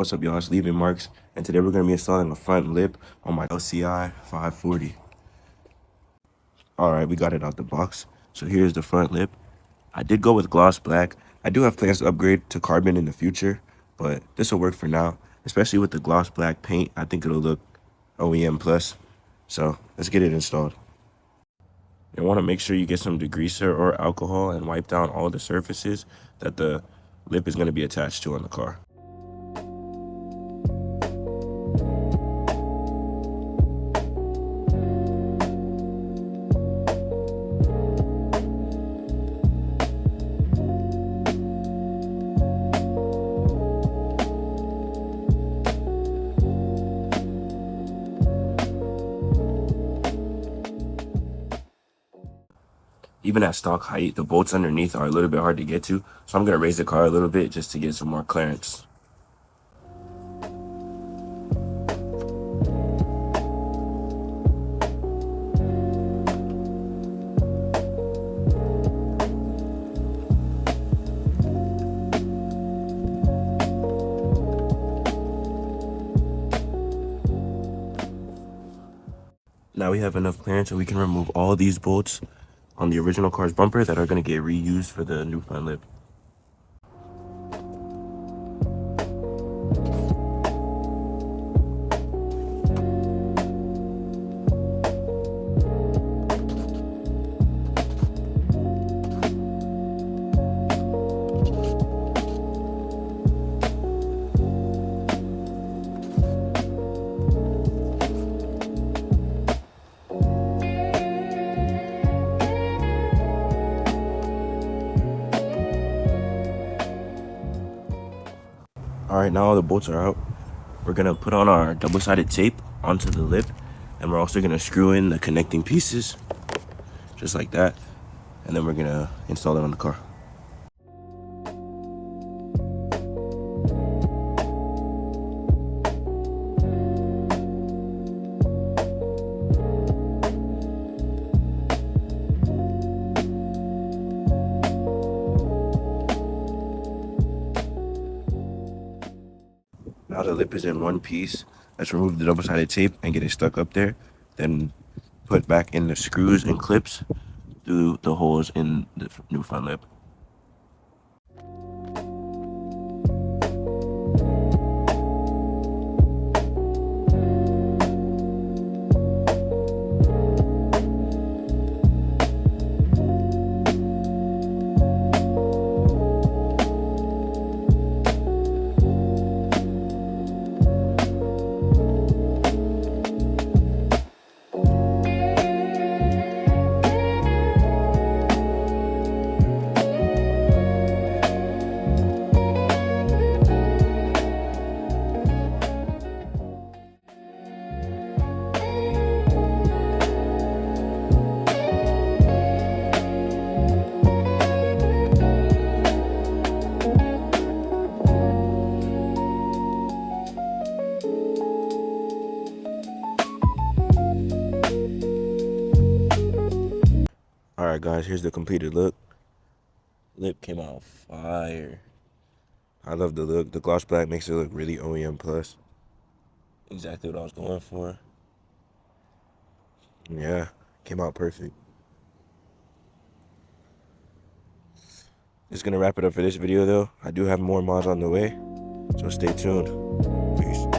What's up, y'all? It's Leaving Marks, and today we're going to be installing a front lip on my LCI 540. Alright, we got it out the box. So here's the front lip. I did go with gloss black. I do have plans to upgrade to carbon in the future, but this will work for now. Especially with the gloss black paint, I think it'll look OEM plus. So let's get it installed. You want to make sure you get some degreaser or alcohol and wipe down all the surfaces that the lip is going to be attached to on the car. Even at stock height, the bolts underneath are a little bit hard to get to, so I'm going to raise the car a little bit just to get some more clearance. Now we have enough clearance so we can remove all these bolts on the original car's bumper that are going to get reused for the new front lip. Alright, now all the bolts are out. We're going to put on our double-sided tape onto the lip, and we're also going to screw in the connecting pieces, just like that, and then we're going to install it on the car. Now the lip is in one piece. Let's remove the double-sided tape and get it stuck up there. Then put back in the screws and clips through the holes in the new front lip. Alright guys, here's the completed look. Lip came out fire. I love the look. The gloss black makes it look really OEM plus. Exactly what I was going for. Yeah, came out perfect. Just gonna wrap it up for this video though. I do have more mods on the way, so stay tuned. Peace.